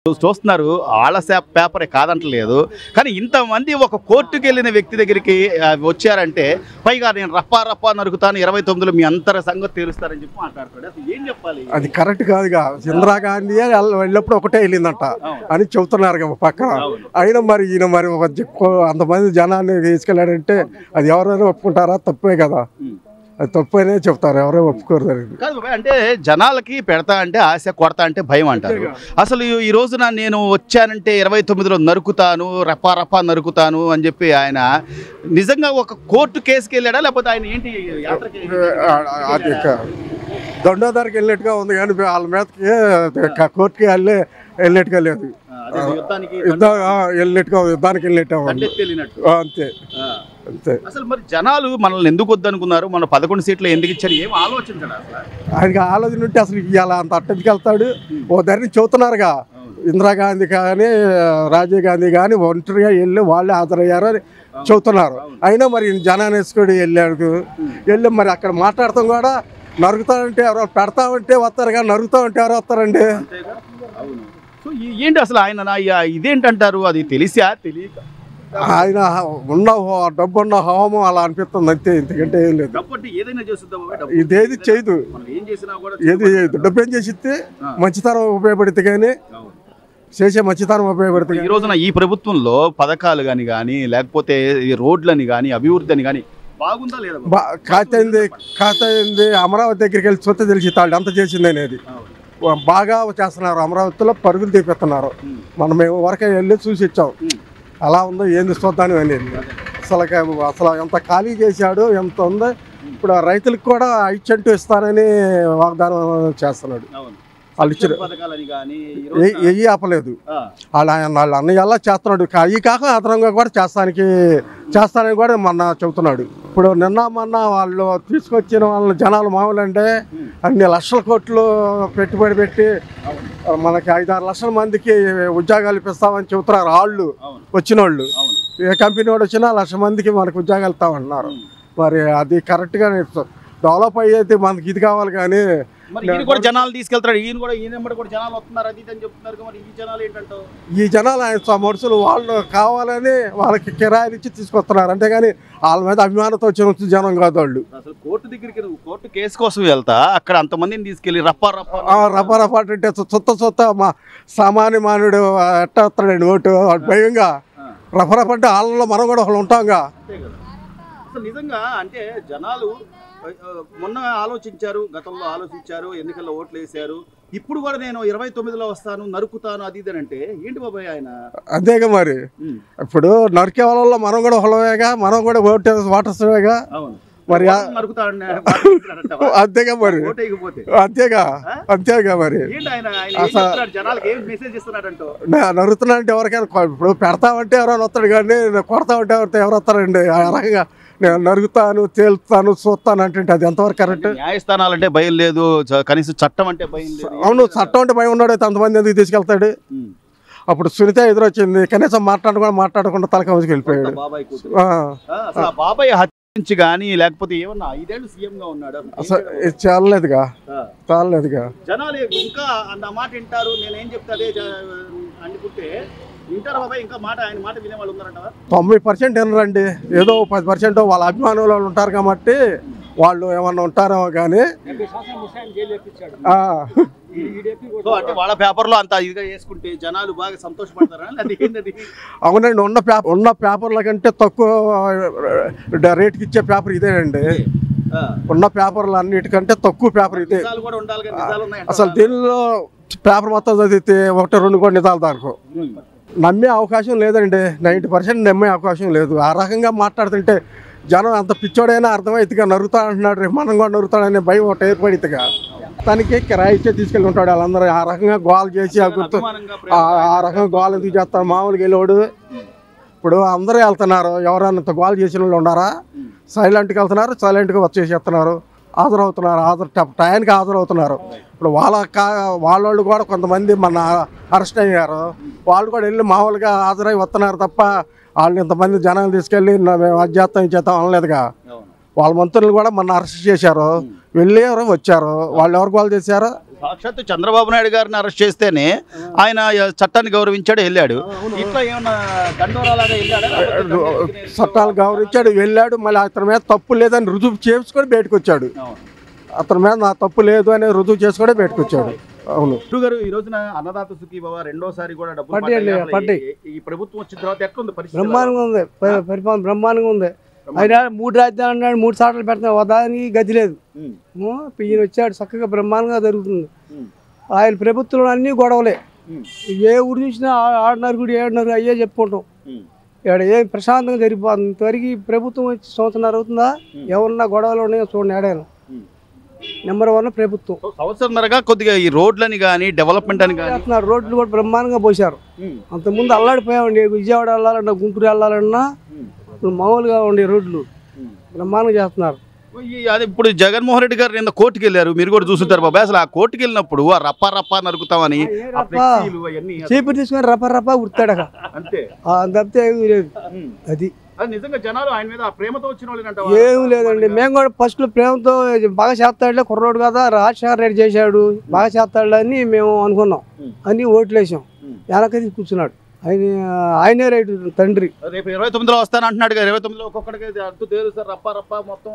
చూస్తున్నారు ఆళ్ళ పేపరే కాదంటలేదు. కానీ ఇంతమంది ఒక కోర్టుకి వెళ్ళిన వ్యక్తి దగ్గరికి వచ్చారంటే పైగా నేను రప్పా నరుకుతాను 29లో మీ అంతర సంగతి తెలుస్తారని చెప్పి మాట్లాడతాడు. అసలు ఏం చెప్పాలి? అది కరెక్ట్ కాదుగా. ఇందిరాగాంధీ వెళ్ళినప్పుడు ఒకటే వెళ్ళిందంట అని చెబుతున్నారు పక్కన. అయినా మరి ఈయన మరి అంతమంది జనాన్ని తీసుకెళ్ళాడంటే అది ఎవరైనా ఒప్పుకుంటారా? తప్పే కదా, అది తప్పనే చెప్తారు, ఎవరో ఒప్పుకోరు. కాదు అంటే జనాలకి పెడతా అంటే ఆశ, కొడతా అంటే భయం అంటారు. అసలు ఈ రోజున నేను వచ్చానంటే 29లో నరుకుతాను, రప్పా నరుకుతాను అని చెప్పి ఆయన నిజంగా ఒక కోర్టు కేసుకి వెళ్ళాడా లేకపోతే ఆయన ఏంటి అది దండోదారికి వెళ్ళినట్టుగా ఉంది కానీ వాళ్ళ మీదకి కోర్టుకి వెళ్ళినట్టుగా లేదు. యుద్ధానికి వెళ్ళినట్టు అంతే అంతే. అసలు మరి జనాలు మనల్ని ఎందుకు వద్దనుకున్నారు? మన 11 సీట్లు ఎందుకు ఇచ్చారు? ఏం ఆలోచించాడు అసలు? ఆయనకి ఆలోచన ఉంటే అసలు ఇవాళ అంత అట్టడికి వెళ్తాడు. ఓ ధరని చెబుతున్నారుగా, ఇందిరాగాంధీ కానీ రాజీవ్ గాంధీ కానీ ఒంటరిగా వెళ్ళి వాళ్ళే హాజరయ్యారు అని చెబుతున్నారు. అయినా మరి జనాన్ని వేసుకొని వెళ్ళి మరి అక్కడ మాట్లాడతాం కూడా నరుకుతామంటే ఎవరో పెడతామంటే వస్తారు కానీ నరుకుతామంటే ఎవరు వస్తారండి? సో ఏంటి అసలు ఆయన ఇదేంటంటారు? అది తెలియక ఆయన ఉన్న డబ్బున్న హోమం అలా అనిపిస్తుంది అంతే, ఇంతకంటే ఏం లేదు. ఇదేది చేయదు, ఏది చేయదు. డబ్బు ఏం చేసిస్తే మంచితనం ఉపయోగపడితే కానీ చేసే మంచితనం ఉపయోగపడుతుంది. ఈ రోజున ఈ ప్రభుత్వంలో పథకాలు కానీ లేకపోతే ఈ రోడ్లని కానీ అభివృద్ధి అని కానీ బాగుందా లేదా? ఖాతా అమరావతి దగ్గరికి వెళ్ళి చూస్తే తెలిసి తాళ్ళు ఎంత చేసింది అనేది. బాగా చేస్తున్నారు, అమరావతిలో పరుగులు తీపిస్తున్నారు. మనం మేము వరకే వెళ్ళి చూసి ఇచ్చాం, అలా ఉందో ఏంది చూద్దాను అనేది. అసలు ఎంత ఖాళీ చేశాడు, ఎంత ఉందో. ఇప్పుడు రైతులకు కూడా ఇచ్చంటూ ఇస్తానని వాగ్దానం చేస్తున్నాడు. వాళ్ళు ఇచ్చారు, ఎయ్యి ఆపలేదు. వాళ్ళు అన్నయ్య ఎలా చేస్తున్నాడు. అవి కాక అదనంగా కూడా చేస్తానని కూడా మొన్న చెబుతున్నాడు. ఇప్పుడు నిన్న మొన్న వాళ్ళు తీసుకొచ్చిన వాళ్ళ జనాలు మామూలు అంటే అన్ని లక్షల కోట్లు పెట్టుబడి పెట్టి మనకి 5-6 లక్షల మందికి ఉద్యోగాలు ఇప్పిస్తామని చెబుతున్నారు. వాళ్ళు వచ్చిన వాళ్ళు ఏ కంపెనీ వాడు వచ్చినా 1,00,000 మందికి మనకు ఉద్యోగాలు ఇస్తామంటున్నారు. మరి అది కరెక్ట్గా డెవలప్ అయ్యేది మనకి ఇది కావాలి. కానీ జనాలు తీసుకెళ్తాడు, ఈయన కూడా జనాలు వస్తున్నారు అది అని చెప్తున్నారు. ఈ జనాలు ఆయన మనుషులు వాళ్ళు కావాలని వాళ్ళకి కిరాయిలు ఇచ్చి తీసుకొస్తున్నారు, అంతేగాని వాళ్ళ మీద అభిమానంతో వచ్చిన జనం కాదు వాళ్ళు. అసలు కోర్టు దగ్గరికి కోర్టు కేసు కోసం వెళ్తా అక్కడ అంతమందిని తీసుకెళ్ళి రప్పా అంటే సొత్త మా సామాన్య మానవుడు ఎట్టా వస్తాడండి ఓటు భయంగా. రఫరఫ్ అంటే వాళ్ళలో మనం కూడా ఒకళ్ళు ఉంటాంగా. అసలు నిజంగా అంటే జనాలు మొన్న ఆలోచించారు, గతంలో ఆలోచించారు, ఎన్నికల్లో ఓట్లు వేసారు. ఇప్పుడు కూడా నేను 29లో వస్తాను, నరుకుతాను అది ఇది అంటే ఏంటి బాబాయ్ ఆయన? అంతేగా మరి. ఇప్పుడు నరికే వాళ్ళలో మనం కూడా ఒకవేగా, మనం కూడా ఓటర్స్గా మరి. అంతేగా మరి, అంతేగా మరి. నరుకుతున్నా అంటే ఎవరికైనా ఇప్పుడు పెడతామంటే ఎవరైనా వస్తాడు, కానీ కొడతామంటే ఎవరు వస్తారండి? ఆ రకంగా నేను నరుగుతాను, తేలుతాను, చూస్తాను అంటే అది ఎంతవరకు కరెక్ట్? న్యాయస్థానాలు అంటే భయం లేదు, కనీసం చట్టం అంటే భయం లేదు. అవును, చట్టం అంటే భయం ఉన్నాడు, అంతమంది ఎందుకు తీసుకెళ్తాడు? అప్పుడు సునీత ఎదురొచ్చింది, కనీసం మాట్లాడకుండా తలకామకి వెళ్ళిపోయాడు. బాబాయ్ హత్య నుంచి కానీ లేకపోతే ఏమన్నా 5 ఏళ్ళు సీఎంగా ఉన్నాడు, అసలు చాలలేదుగా. జనాలు ఇంకా అంత మాట వింటారు, నేనేం చెప్తా అదే అనుకుంటే వింటారు బాబాయ్. ఇంకా ఆయన మాట వినేవాళ్ళు ఉన్నారంట. 90% వినరండి, ఏదో 10% వాళ్ళ అభిమానులు ఉంటారు కాబట్టి వాళ్ళు ఏమన్నా ఉంటారేమో కానీ. అంటే వాళ్ళ పేపర్లో అంత ఇదిగా వేసుకుంటే జనాలు బాగా సంతోషపడతారా? అవునండి, ఉన్న పేపర్ల కంటే తక్కువ రేటుకి ఇచ్చే పేపర్ ఇదేనండి. ఉన్న పేపర్లు అన్నిటికంటే తక్కువ పేపర్ ఇదే. అసలు దీనిలో పేపర్ మొత్తం చదివితే 1-2 కూడా నిజాలు దానికి నమ్మే అవకాశం లేదండి. 90% నమ్మే అవకాశం లేదు. ఆ రకంగా మాట్లాడుతుంటే జనం అంత పిచ్చోడైనా అర్థమైతేగా నరుగుతా అంటున్నాడు, రేపు మనం కూడా నరుగుతాడనే భయం ఒకటి ఏర్పడితేగా. తనకి కిరాయి ఇచ్చే తీసుకెళ్ళి ఉంటాడు. వాళ్ళందరూ ఆ రకంగా గోల్ చేసి ఆ రకంగా గోల్ ఎందుకు చేస్తారు? మామూలుగా వెళ్ళాడు. ఇప్పుడు అందరూ వెళ్తున్నారు, ఎవరైనా గోల్ చేసిన వాళ్ళు ఉన్నారా? సైలెంట్గా వెళ్తున్నారు, సైలెంట్గా వచ్చేసేస్తున్నారు, టయానికి హాజరవుతున్నారు. ఇప్పుడు వాళ్ళు కూడా కొంతమంది మన అరెస్ట్ అయ్యారు, వాళ్ళు కూడా వెళ్ళి మామూలుగా హాజరై వస్తున్నారు తప్ప వాళ్ళు ఇంతమంది జనాలు తీసుకెళ్ళి మేము అది చేస్తాం అనలేదుగా. వాళ్ళ మంత్రులు కూడా మొన్న అరెస్ట్ చేశారు, వెళ్ళారు వచ్చారు. వాళ్ళు ఎవరు గోల్ చేశారు? సాక్షాత్ చంద్రబాబు నాయుడు గారిని అరెస్ట్ చేస్తేనే ఆయన చట్టాన్ని గౌరవించాడు, వెళ్ళాడు. ఇట్లా ఏమన్నా దండోరాలాగా వెళ్ళాడా? చట్టాలు గౌరవించాడు, వెళ్ళాడు. మళ్ళీ అతని మీద తప్పు లేదని రుజువు చేసుకొని బయటకు వచ్చాడు. అతని మీద నా తప్పు లేదు అని రుజువు చేసుకొని బయటకు వచ్చాడు. అవును గారు, ఈ రోజున అన్నదాత సుఖీభవ రెండోసారి కూడా డబ్బులు పడ్డాయి. ఈ ప్రభుత్వం వచ్చిన తర్వాత ఎట్లుంది పరిస్థితి? బ్రహ్మాండంగా ఉంది, పరిపాలన బ్రహ్మాండంగా ఉంది. ఆయన 3 రాజధానులు అన్నాడు, 3 సార్లు పెడుతున్నా, దానికి గతి లేదు. ఈయన వచ్చాడు, చక్కగా బ్రహ్మాండంగా జరుగుతుంది. ఆయన ప్రభుత్వంలో అన్ని గొడవలే. ఏ ఊరు చూసినా ఆడున్నారు ఏడున్నారు అయ్యే చెప్పుకుంటాం. ఇక్కడ ఏం ప్రశాంతంగా జరిగిపోతుంది. ఇంతవరకు ప్రభుత్వం వచ్చి సంవత్సరం అవుతుందా? ఎవరన్నా గొడవలు ఉన్నాయో చూడండి. ఏడాను నెంబర్ 1 ప్రభుత్వం. సంవత్సరంన్నరగా కొద్దిగా ఈ రోడ్లని కానీ డెవలప్మెంట్ అని కానీ రోడ్లు కూడా బ్రహ్మాండంగా పోసారు. అంతకుముందు అల్లాడిపోయామండి. విజయవాడ వెళ్ళాలన్నా, గుంటూరు వెళ్ళాలన్నా మామూలుగా ఉండే రోడ్లు బ్రహ్మాండంగా చేస్తున్నారు. అది ఇప్పుడు జగన్మోహన్ రెడ్డి గారు నిన్న కోర్టుకు వెళ్ళారు, మీరు కూడా చూస్తుంటారు బాబా. అసలు ఆ కోర్టుకు వెళ్ళినప్పుడు ఆ రప్పా నరుకుతామని చీపురు తీసుకొని రప్ప ఉడతాడక అంతే, తప్పితే ఏమీ లేదు. అది నిజంగా జనాలు ఆయన మీద ప్రేమతో వచ్చిన వాళ్ళు ఏం లేదండి. మేము కూడా ఫస్ట్ ప్రేమతో బాగా చేస్తాడులే, కుర్రోడు కదా, రాజశేఖర రెడ్డి చేశాడు, బాగా చేస్తాడు అని మేము అనుకున్నాం. అన్ని ఓట్లు వేసాం. వెనకది కూర్చున్నాడు. ఆయనే రైతు తండ్రి. రేపు 29లో వస్తాను అంటున్నాడు. 29లో ఒక్కొక్కడికి అర్థం తేలుస్తారు. రప్ప మొత్తం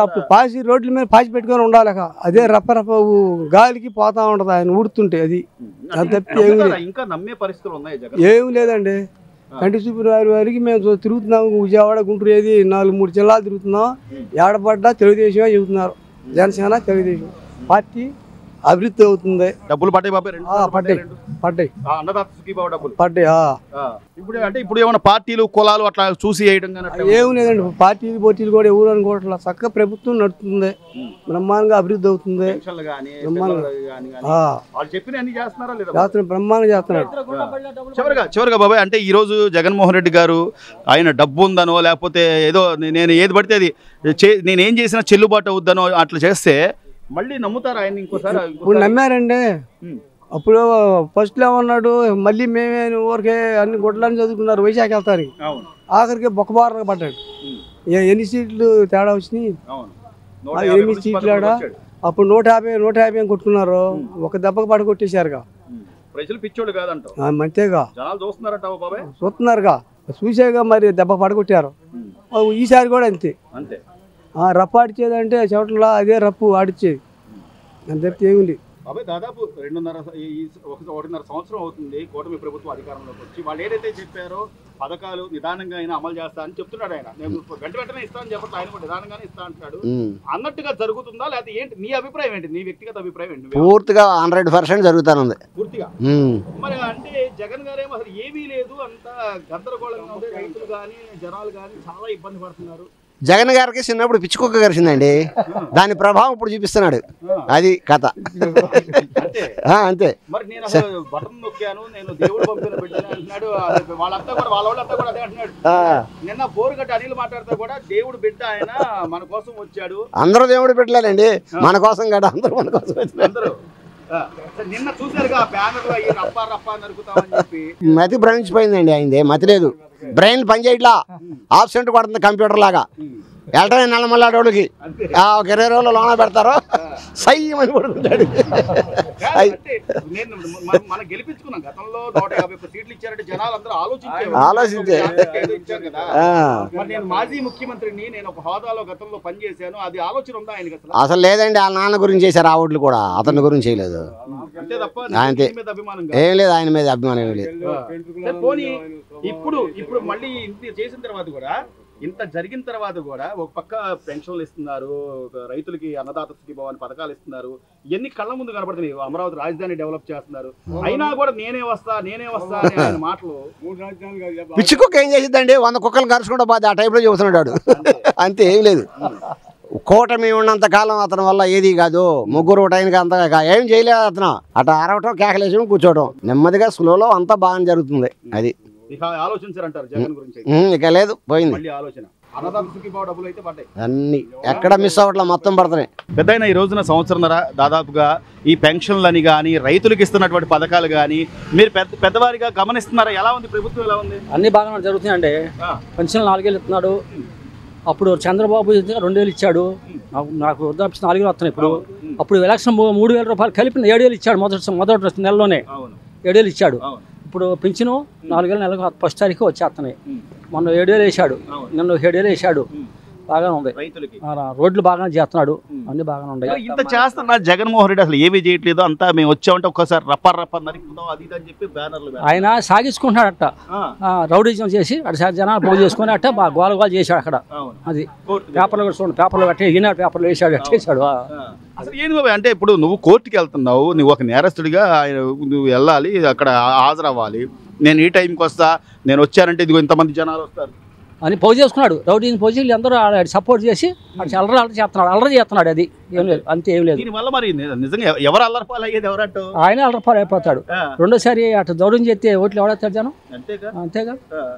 అప్పుడు పాసి రోడ్ల మీద పాసి పెట్టుకొని ఉండాలి. అదే రప్ప గాలికి పోతా ఉంటది ఆయన ఊడుతుంటే. అది తప్పితే ఇంకా నమ్మే పరిస్థితులు ఉన్నాయి? ఏమి లేదండి. కంటి చూపు వారికి మేము తిరుగుతున్నాము. విజయవాడ, గుంటూరు, ఏది 4-3 జిల్లాలు తిరుగుతున్నాం. ఏడపడ్డా తెలుగుదేశమే చెబుతున్నారు. జనసేన తెలుగుదేశం పార్టీ అభివృద్ధి అవుతుంది. డబ్బులు పడ్డాయి బాబాయ్? పడ్డాయి. అన్నదాత సుఖీభవ డబ్బులు పడ్డాయి. ఇప్పుడు ఏమైనా పార్టీలు కులాలు అట్లా చూసి వేయడం ఏమి లేదండి. పార్టీలు కూడా ఎవరు అనుకోవట్లా. చక్కగా ప్రభుత్వం నడుస్తుంది, బ్రహ్మాండంగా అభివృద్ధి అవుతుంది. బ్రహ్మాండంగా చేస్తున్నారు. చివరిగా బాబాయ్, అంటే ఈ రోజు జగన్మోహన్ రెడ్డి గారు ఆయన డబ్బు ఉందనో లేకపోతే ఏదో నేను ఏది పడితే అది నేనేం చేసినా చెల్లుబాటు అవుద్దనో అట్లా చేస్తే మళ్ళీ నమ్ముతారు ఆయన ఇంకోసారి? ఇప్పుడు నమ్మారండి. అప్పుడు ఫస్ట్ లో ఉన్నాడు, మళ్ళీ మేమే ఊరికే అన్ని గుడ్లని చదువుకున్నారు. వైశాఖ వెళ్తారు, ఆఖరికి బొక్కబారగా పడ్డాడు. ఎన్ని సీట్లు తేడా వచ్చినాయి? 8 సీట్లు ఆడ. అప్పుడు 150 కొట్టుకున్నారు. ఒక దెబ్బకు పడి కొట్టేశారుగా. ప్రజలు పిచ్చోడు కాదంట. అంతేగా చూస్తున్నారుగా, చూసేగా మరి దెబ్బ పడగొట్టారు. ఈసారి కూడా అంతే. రప్పు ఆడిచేదంటే చెవటంలో అదే రప్పు ఆడిచ్చేది. అంతే ఏమిటి బాబాయ్. దాదాపు 1.5 సంవత్సరం అవుతుంది కూటమి ప్రభుత్వం అధికారంలోకి వచ్చి. వాళ్ళు ఏదైతే చెప్పారో పథకాలు నిదానంగా అయినా అమలు చేస్తా అని చెప్తున్నాడు ఆయన. నేను వెంటనే ఇస్తానని చెప్పట్లేదు, ఆయన కూడా నిదానంగానే ఇస్తా అంటున్నాడు. అన్నట్టుగా జరుగుతుందా లేదా ఏంటి? నీ అభిప్రాయం ఏంటి? నీ వ్యక్తిగత అభిప్రాయం ఏంటి? పూర్తిగా 100% జరుగుతానుంది. పూర్తిగా మరి అంటే జగన్ గారేమో అసలు ఏమీ లేదు, అంతా గందరగోళంగా ఉంది. రైతులు కానీ జనాలు కానీ చాలా ఇబ్బంది పడుతున్నారు. జగన్ గారికి చిన్నప్పుడు పిచ్చుకుక్క గరిచిందండి. దాని ప్రభావం ఇప్పుడు చూపిస్తున్నాడు. అది కథ. అంతే. మరి నేను అసలు బటన్ నొక్కాను, నేను దేవుడు పంపిన బిడ్డని అంటున్నాడు. వాళ్ళంతా కూడా వాళ్ళంతా కూడా అదే అంటున్నాడు. నిన్న బోరుగడ్డ అనిల్ మాట్లాడితే కూడా దేవుడు బిడ్డ ఆయన, మన కోసం వచ్చాడు. అందరూ దేవుడు బిడ్డలేనండి, మన కోసం కదా. అందరూ మన కోసం వచ్చారు. నిన్న చూసారుగా బ్యానర్ రప్పా నరుకుతామని చెప్పి. మతి భ్రమించిపోయిందండి ఆయనది. మతి లేదు, బ్రెయిన్ పనిచేయట్లా. ఆబ్సెంట్ కొడుతుంది కంప్యూటర్ లాగా. వెళ్ళటమే నల్లమల్లాడోళ్ళకి ఒక 20 రోజులు లోన పెడతారు, సైమని పడుకుంటాడు. మనం గెలిపించుకున్నాం గతంలో 150 సీట్లు ఇచ్చారంటే జనాలు అందరూ ఆలోచించే నేను మాజీ ముఖ్యమంత్రిని, నేను ఒక హోదాలో గతంలో పనిచేశాను, అది ఆలోచన ఉందా ఆయనకి? అసలు లేదండి. వాళ్ళ నాన్న గురించి చేశారు ఆ ఓట్లు కూడా, అతని గురించి చేయలేదు. అంతే తప్ప ఏం లేదు, ఆయన మీద అభిమానం ఏం లేదు. ఇప్పుడు మళ్ళీ ఇంత చేసిన తర్వాత కూడా, ఇంత జరిగిన తర్వాత కూడా ఒక పక్క పెన్షన్లు ఇస్తున్నారు, రైతులకి అన్నదాత సుఖీభవ పథకాలు ఇస్తున్నారు, ఎన్ని కళ్ళ ముందు కనపడుతున్నాయి. అమరావతి రాజధాని డెవలప్ చేస్తున్నారు, అయినా కూడా నేనే వస్తా అనే ఆయన మాటలు. పిచ్చి కుక్క ఏం చేసిద్దండి? 100 కుక్కలు కరుచుకుంటా పోతే ఆ టైప్లో చెబుతున్నాడు. అంతే, ఏం లేదు. కూటమి ఉన్నంత కాలం అతని వల్ల ఏది కాదు. ముగ్గురు టైంకి అంత ఏం చేయలేదు అతను. అట్లా అరవటం, కేకలేసడం, కూర్చోవడం, నెమ్మదిగా స్లోలో అంతా బాగా జరుగుతుంది. అది ఆలోచించారంటారు జగన్ గురించి. ఇక లేదు, పోయింది ఆలోచన. అన్నదాత సుఖీభవ డబ్బులు అయితే పడ్డాయి, అన్ని ఎక్కడ మిస్ అవ్వట్లా, మొత్తం పడుతున్నాయి. పెద్దయినా ఈ రోజున సంవత్సరంన్నర దాదాపుగా ఈ పెన్షన్లని కానీ రైతులకు ఇస్తున్నటువంటి పథకాలు కానీ మీరు పెద్దవారిగా గమనిస్తున్నారా? ఎలా ఉంది ప్రభుత్వం? ఎలా ఉంది? అన్ని బాగా జరుగుతున్నాయండి. పెన్షన్లు 4 ఏళ్ళు ఇస్తున్నాడు. అప్పుడు చంద్రబాబు 2000 ఇచ్చాడు, నాకు వృద్ధాప్య 4000 వస్తున్నాయి ఇప్పుడు. అప్పుడు ఎలక్షన్ 3000 రూపాయలు కలిపి 7000 ఇచ్చాడు మొదటి నెలలోనే 7000 ఇచ్చాడు. ఇప్పుడు పింఛను 4000 నెలకు ఫస్ట్ తారీఖు వచ్చేస్తున్నాయి. మొన్న 7000 వేసాడు, నిన్న 7000 వేసాడు. బాగానే ఉంది, రోడ్లు బాగానే చేస్తున్నాడు, అన్ని బాగానే ఉన్నాయి. ఇంత చేస్తున్నా జగన్మోహన్ రెడ్డి అసలు ఏమీ చేయట్లేదు, అంతా మేము వచ్చామంటే ఒక్కసారి రప్ప నరికిందాం అది అని చెప్పి బ్యానర్లు ఆయన సాగించుకుంటున్నాడట, రౌడీజం చేసి అటు జనాలు పోగు చేసుకుని అట్ట గోల చేశాడు అక్కడ. అది పేపర్లు కూడా చూడండి, పేపర్లు కట్టి ఈనాడు పేపర్లు వేసాడు, వేసాడు. అసలు ఏంది బాబాయ్ అంటే ఇప్పుడు నువ్వు కోర్టుకి వెళ్తున్నావు, నువ్వు ఒక నేరస్తుడిగా నువ్వు వెళ్ళాలి, అక్కడ హాజరవ్వాలి. నేను ఈ టైంకి వస్తా, నేను వచ్చానంటే ఇదిగో ఇంతమంది జనాలు వస్తారు అని పోగు చేసుకున్నాడు. రౌడీని పోజీ వీళ్ళందరూ సపోర్ట్ చేసి అల్లరి చేస్తున్నాడు. అది ఏం లేదు, అంతే ఏం లేదు. దీనివల్ల మరి నిజంగా ఎవరు అల్లరిపాలు అయ్యేది ఎవరట్టు? ఆయన అల్లరిపాలు అయిపోతాడు. రెండోసారి అటు దౌర్యం చేస్తే ఓట్లు ఎవడేస్తాడు జనం? అంతేగా.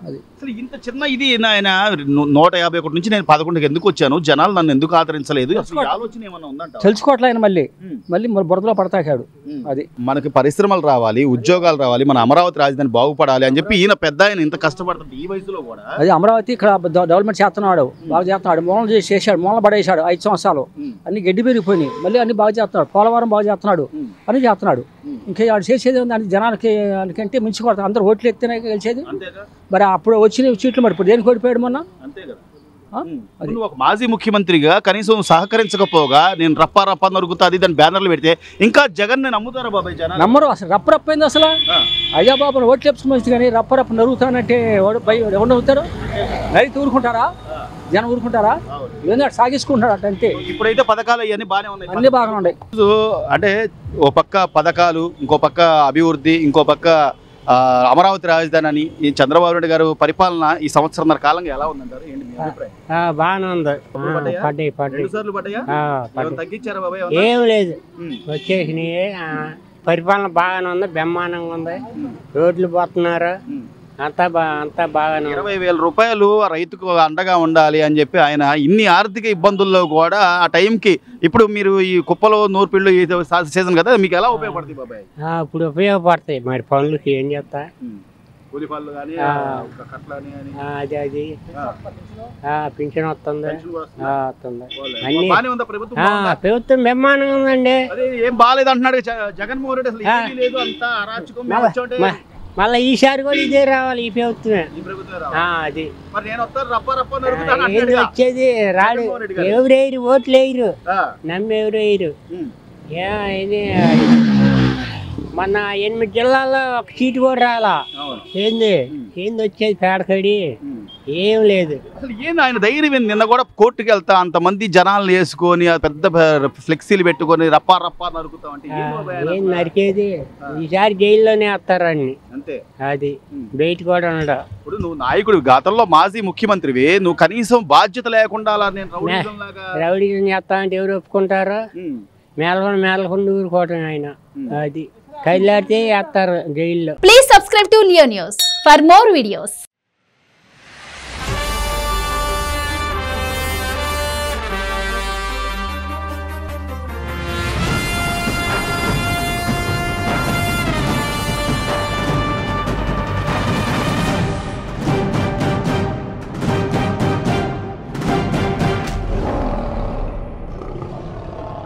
అది అసలు ఇంత చిన్న ఇది ఆయన 151 నుంచి నేను 11కి ఎందుకు వచ్చాను, జనాలు నన్ను ఎందుకు ఆదరించలేదు, ఆలోచన ఏమన్నా ఉందంట? తెలుసుకోవట్లే ఆయన మళ్ళీ బురదలో పడతాకాడు. అది మనకి పరిశ్రమలు రావాలి, ఉద్యోగాలు రావాలి, మన అమరావతి రాజధాని బాగుపడాలి అని చెప్పి ఈయన పెద్ద ఆయన ఇంత కష్టపడుతుంది ఈ వయసులో కూడా. అది అమరావతి ఇక్కడ డెవలప్మెంట్ చేస్తున్నాడు, బాగా చేస్తున్నాడు. మూలలు చేసాడు, మూలలు పడేసాడు 5 సంవత్సరాలు. అన్ని గడ్డి పెరిగిపోయినాయి, మళ్ళీ అన్ని బాగా చేస్తున్నాడు. పోలవరం బాగా చేస్తున్నాడు, అని చేస్తున్నాడు. ఇంకా వాడు చేసేది దాని జనాలకి వాళ్ళకంటే మించి కొడతాడు. అందరూ ఓట్లు ఎత్తినా గెలిచేది. మరి అప్పుడు వచ్చిన సీట్లు మరి ఇప్పుడు దేనికి ఓడిపోయాడు మొన్న? నువ్వు ఒక మాజీ ముఖ్యమంత్రిగా కనీసం సహకరించకపోగా నేను రప్ప నరుగుతా అది దాని బ్యానర్లు పెడితే ఇంకా జగన్ నేను నమ్ముతారా బాబాయ్? జనం నమ్మరు అసలు. రప్పయింది అసలు. అయ్యా బాబు ఓట్లు వేసుకుని కానీ రప్ప నరుగుతానంటే ఎవరు నవ్వుతారు? నరికి ఊరుకుంటారా? జనం ఊరుకుంటారా? ఏంటంటే సాగించుకుంటాడు అంతే. ఇప్పుడైతే పథకాలు అవన్నీ బాగానే ఉన్నాయి, అన్ని బాగానే ఉన్నాయి. అంటే ఓ పక్క పథకాలు, ఇంకో పక్క అభివృద్ధి, ఇంకో పక్క అమరావతి రాజధాని అని ఈ చంద్రబాబు నాయుడు గారు పరిపాలన ఈ సంవత్సరంన్నర కాలంగా ఎలా ఉందంటారు? ఏంటి మీ అభిప్రాయం? బాగానే ఉంది. తగ్గించారా బాబాయ్? ఏం లేదు, వచ్చేసినాయి. పరిపాలన బాగానే ఉంది, బ్రహ్మాండంగా ఉంది. రోడ్లు పోతున్నారు, అంతా బాగానే. 20,000 రూపాయలు రైతుకు అండగా ఉండాలి అని చెప్పి ఆయన ఇన్ని ఆర్థిక ఇబ్బందుల్లో కూడా ఆ టైంకి ఇప్పుడు మీరు ఈ కుప్పలో నూర్పిళ్ళు సీజన్ కదా, మీకు ఎలా ఉపయోగపడుతుంది బాబాయ్? ఇప్పుడు ఉపయోగపడతాయి మరి పనులకి. ఏం చేస్తా, అది పింఛన్ వస్తుంది, అన్ని ప్రభుత్వం బ్రహ్మాండంగా ఉందండి. ఏం బాగాలేదు అంటున్నాడు జగన్మోహన్ రెడ్డి, అసలు లేదు అంతా అరాచకం. మళ్ళీ ఈసారి కూడా ఇదే రావాలి, ఈ ప్రభుత్వమే. అది వచ్చేది రాడు. ఎవరేరు ఓట్లు వేయరు, నమ్మి ఎవరు వేయరు. ఇది మొన్న 8 జిల్లాల్లో ఒక సీటు కూడా రాలా. ఏంది వచ్చేది పేడకడి, ఏం లేదు. అసలు ఏంది ఆయన ధైర్యం? నిన్న కూడా కోర్టుకి వెళ్తా అంతమంది జనాలను వేసుకొని పెద్ద ఫ్లెక్సీలు పెట్టుకొని రప్ప నరుకుతాం అంటే ఏం నరికేది? ఈసారి జైల్లోనే వేస్తారని అంతే. అది బయట కూడా ఉండడు. ఇప్పుడు నువ్వు నాయకుడు, గతంలో మాజీ ముఖ్యమంత్రివి, నువ్వు కనీసం బాధ్యత లేకుండా రౌడీజం చేస్తా అంటే ఎవరు ఒప్పుకుంటారో? మేలకుండా ఊరుకోవటం ఆయన. అది కైలాడితే వేస్తారు జైల్లో. Please subscribe to Leo news for more videos.